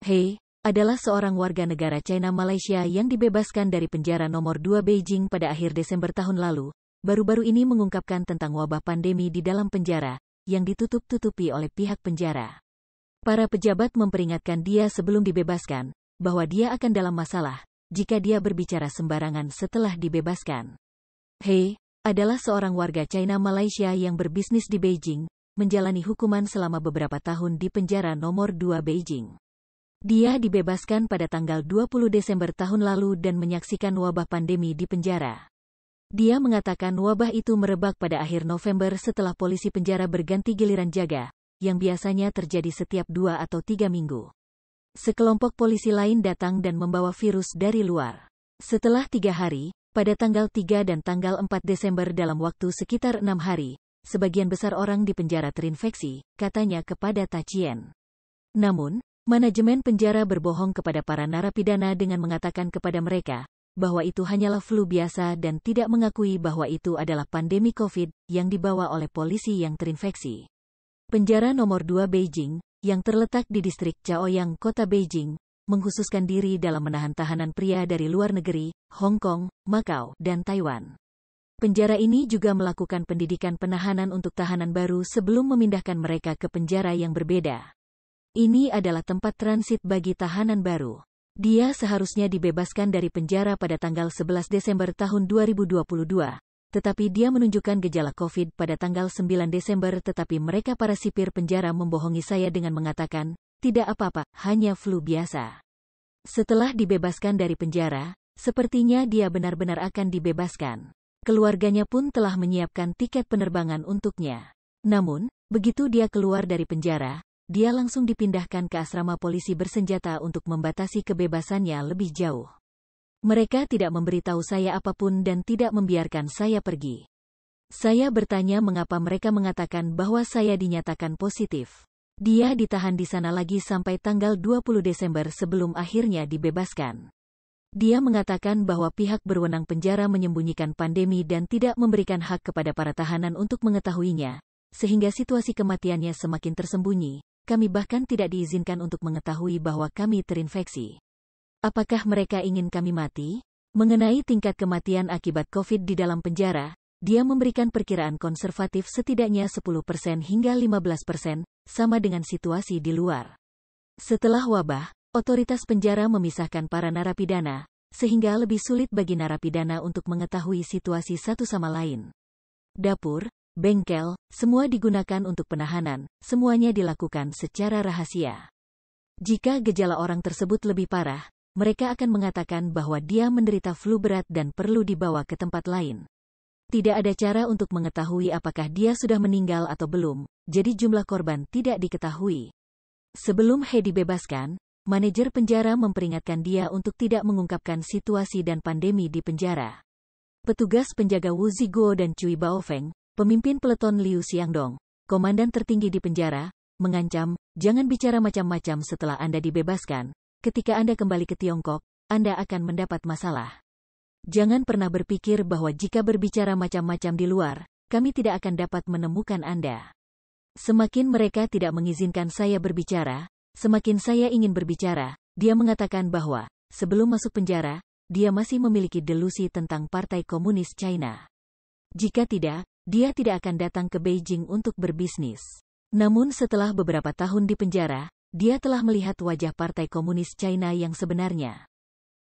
He adalah seorang warga negara China Malaysia yang dibebaskan dari penjara nomor 2 Beijing pada akhir Desember tahun lalu. Baru-baru ini mengungkapkan tentang wabah pandemi di dalam penjara, yang ditutup-tutupi oleh pihak penjara. Para pejabat memperingatkan dia sebelum dibebaskan, bahwa dia akan dalam masalah, jika dia berbicara sembarangan setelah dibebaskan. He adalah seorang warga China Malaysia yang berbisnis di Beijing, menjalani hukuman selama beberapa tahun di penjara nomor 2 Beijing. Dia dibebaskan pada tanggal 20 Desember tahun lalu dan menyaksikan wabah pandemi di penjara. Dia mengatakan wabah itu merebak pada akhir November setelah polisi penjara berganti giliran jaga, yang biasanya terjadi setiap 2 atau 3 minggu. Sekelompok polisi lain datang dan membawa virus dari luar. Setelah 3 hari, pada tanggal 3 dan tanggal 4 Desember dalam waktu sekitar 6 hari, sebagian besar orang di penjara terinfeksi, katanya kepada Tachien. Namun, manajemen penjara berbohong kepada para narapidana dengan mengatakan kepada mereka bahwa itu hanyalah flu biasa dan tidak mengakui bahwa itu adalah pandemi COVID yang dibawa oleh polisi yang terinfeksi. Penjara nomor 2 Beijing, yang terletak di distrik Chaoyang, kota Beijing, mengkhususkan diri dalam menahan tahanan pria dari luar negeri, Hong Kong, Macau, dan Taiwan. Penjara ini juga melakukan pendidikan penahanan untuk tahanan baru sebelum memindahkan mereka ke penjara yang berbeda. Ini adalah tempat transit bagi tahanan baru. Dia seharusnya dibebaskan dari penjara pada tanggal 11 Desember tahun 2022, tetapi dia menunjukkan gejala COVID pada tanggal 9 Desember tetapi mereka para sipir penjara membohongi saya dengan mengatakan, tidak apa-apa, hanya flu biasa. Setelah dibebaskan dari penjara, sepertinya dia benar-benar akan dibebaskan. Keluarganya pun telah menyiapkan tiket penerbangan untuknya. Namun, begitu dia keluar dari penjara, dia langsung dipindahkan ke asrama polisi bersenjata untuk membatasi kebebasannya lebih jauh. Mereka tidak memberitahu saya apapun dan tidak membiarkan saya pergi. Saya bertanya mengapa mereka mengatakan bahwa saya dinyatakan positif. Dia ditahan di sana lagi sampai tanggal 20 Desember sebelum akhirnya dibebaskan. Dia mengatakan bahwa pihak berwenang penjara menyembunyikan pandemi dan tidak memberikan hak kepada para tahanan untuk mengetahuinya, sehingga situasi kematiannya semakin tersembunyi. Kami bahkan tidak diizinkan untuk mengetahui bahwa kami terinfeksi. Apakah mereka ingin kami mati? Mengenai tingkat kematian akibat COVID di dalam penjara, dia memberikan perkiraan konservatif setidaknya 10% hingga 15%, sama dengan situasi di luar. Setelah wabah, otoritas penjara memisahkan para narapidana, sehingga lebih sulit bagi narapidana untuk mengetahui situasi satu sama lain. Dapur, bengkel, semua digunakan untuk penahanan, semuanya dilakukan secara rahasia. Jika gejala orang tersebut lebih parah, mereka akan mengatakan bahwa dia menderita flu berat dan perlu dibawa ke tempat lain. Tidak ada cara untuk mengetahui apakah dia sudah meninggal atau belum, jadi jumlah korban tidak diketahui. Sebelum He dibebaskan, manajer penjara memperingatkan dia untuk tidak mengungkapkan situasi dan pandemi di penjara. Petugas penjaga Wu Ziguo dan Cui Baofeng, pemimpin peleton Liu Xiangdong, komandan tertinggi di penjara, mengancam, jangan bicara macam-macam setelah Anda dibebaskan. Ketika Anda kembali ke Tiongkok, Anda akan mendapat masalah. Jangan pernah berpikir bahwa jika berbicara macam-macam di luar, kami tidak akan dapat menemukan Anda. Semakin mereka tidak mengizinkan saya berbicara, semakin saya ingin berbicara. Dia mengatakan bahwa, sebelum masuk penjara, dia masih memiliki delusi tentang Partai Komunis China. Jika tidak, dia tidak akan datang ke Beijing untuk berbisnis. Namun setelah beberapa tahun di penjara, dia telah melihat wajah Partai Komunis China yang sebenarnya.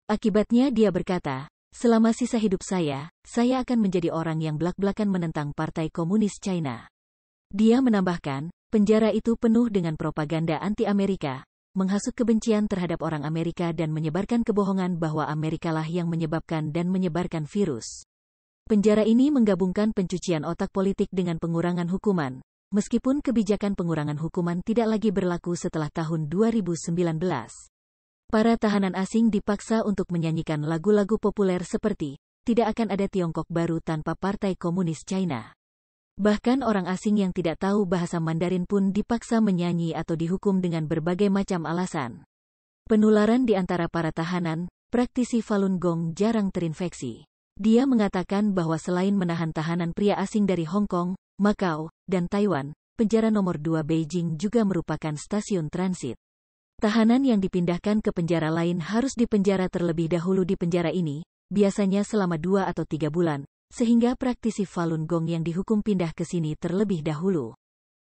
Akibatnya dia berkata, selama sisa hidup saya akan menjadi orang yang blak-blakan menentang Partai Komunis China. Dia menambahkan, penjara itu penuh dengan propaganda anti-Amerika, menghasut kebencian terhadap orang Amerika dan menyebarkan kebohongan bahwa Amerikalah yang menyebabkan dan menyebarkan virus. Penjara ini menggabungkan pencucian otak politik dengan pengurangan hukuman, meskipun kebijakan pengurangan hukuman tidak lagi berlaku setelah tahun 2019. Para tahanan asing dipaksa untuk menyanyikan lagu-lagu populer seperti, tidak akan ada Tiongkok baru tanpa Partai Komunis China. Bahkan orang asing yang tidak tahu bahasa Mandarin pun dipaksa menyanyi atau dihukum dengan berbagai macam alasan. Penularan di antara para tahanan, praktisi Falun Gong jarang terinfeksi. Dia mengatakan bahwa selain menahan tahanan pria asing dari Hong Kong, Macau, dan Taiwan, penjara nomor 2 Beijing juga merupakan stasiun transit. Tahanan yang dipindahkan ke penjara lain harus dipenjara terlebih dahulu di penjara ini, biasanya selama 2 atau 3 bulan, sehingga praktisi Falun Gong yang dihukum pindah ke sini terlebih dahulu.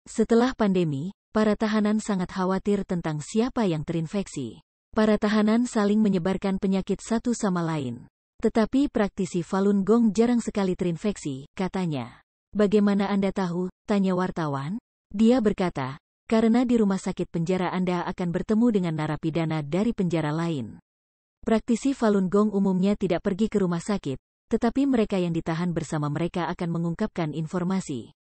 Setelah pandemi, para tahanan sangat khawatir tentang siapa yang terinfeksi. Para tahanan saling menyebarkan penyakit satu sama lain. Tetapi praktisi Falun Gong jarang sekali terinfeksi, katanya. Bagaimana Anda tahu? Tanya wartawan. Dia berkata, karena di rumah sakit penjara Anda akan bertemu dengan narapidana dari penjara lain. Praktisi Falun Gong umumnya tidak pergi ke rumah sakit, tetapi mereka yang ditahan bersama mereka akan mengungkapkan informasi.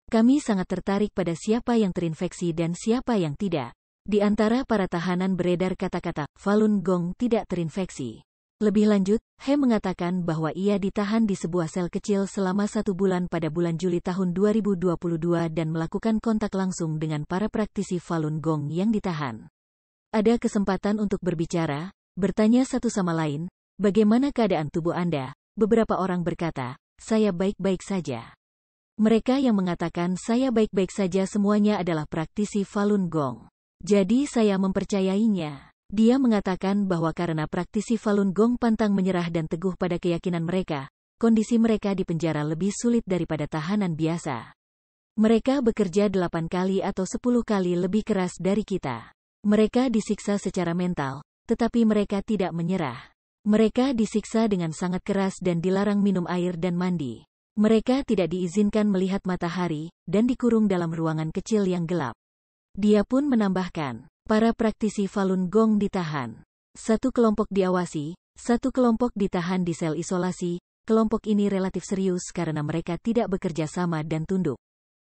Kami sangat tertarik pada siapa yang terinfeksi dan siapa yang tidak. Di antara para tahanan beredar kata-kata, Falun Gong tidak terinfeksi. Lebih lanjut, He mengatakan bahwa ia ditahan di sebuah sel kecil selama 1 bulan pada bulan Juli tahun 2022 dan melakukan kontak langsung dengan para praktisi Falun Gong yang ditahan. Ada kesempatan untuk berbicara, bertanya satu sama lain, bagaimana keadaan tubuh Anda? Beberapa orang berkata, saya baik-baik saja. Mereka yang mengatakan saya baik-baik saja semuanya adalah praktisi Falun Gong. Jadi saya mempercayainya. Dia mengatakan bahwa karena praktisi Falun Gong pantang menyerah dan teguh pada keyakinan mereka, kondisi mereka di penjara lebih sulit daripada tahanan biasa. Mereka bekerja 8 kali atau 10 kali lebih keras dari kita. Mereka disiksa secara mental, tetapi mereka tidak menyerah. Mereka disiksa dengan sangat keras dan dilarang minum air dan mandi. Mereka tidak diizinkan melihat matahari, dan dikurung dalam ruangan kecil yang gelap. Dia pun menambahkan, para praktisi Falun Gong ditahan. 1 kelompok diawasi, 1 kelompok ditahan di sel isolasi. Kelompok ini relatif serius karena mereka tidak bekerja sama dan tunduk.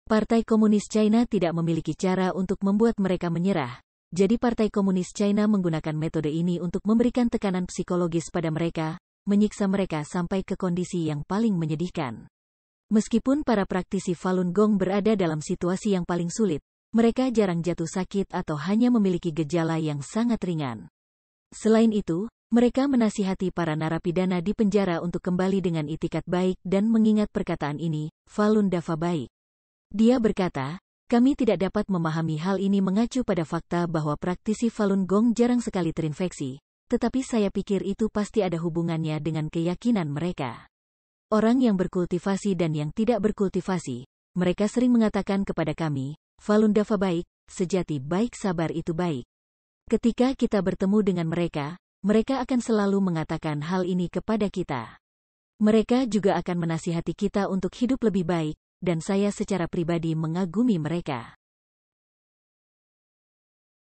Partai Komunis China tidak memiliki cara untuk membuat mereka menyerah. Jadi Partai Komunis China menggunakan metode ini untuk memberikan tekanan psikologis pada mereka, menyiksa mereka sampai ke kondisi yang paling menyedihkan. Meskipun para praktisi Falun Gong berada dalam situasi yang paling sulit, mereka jarang jatuh sakit atau hanya memiliki gejala yang sangat ringan. Selain itu, mereka menasihati para narapidana di penjara untuk kembali dengan itikat baik dan mengingat perkataan ini, Falun Dafa baik. Dia berkata, kami tidak dapat memahami hal ini mengacu pada fakta bahwa praktisi Falun Gong jarang sekali terinfeksi, tetapi saya pikir itu pasti ada hubungannya dengan keyakinan mereka. Orang yang berkultivasi dan yang tidak berkultivasi, mereka sering mengatakan kepada kami, Falun Dafa baik, sejati baik sabar itu baik. Ketika kita bertemu dengan mereka, mereka akan selalu mengatakan hal ini kepada kita. Mereka juga akan menasihati kita untuk hidup lebih baik, dan saya secara pribadi mengagumi mereka.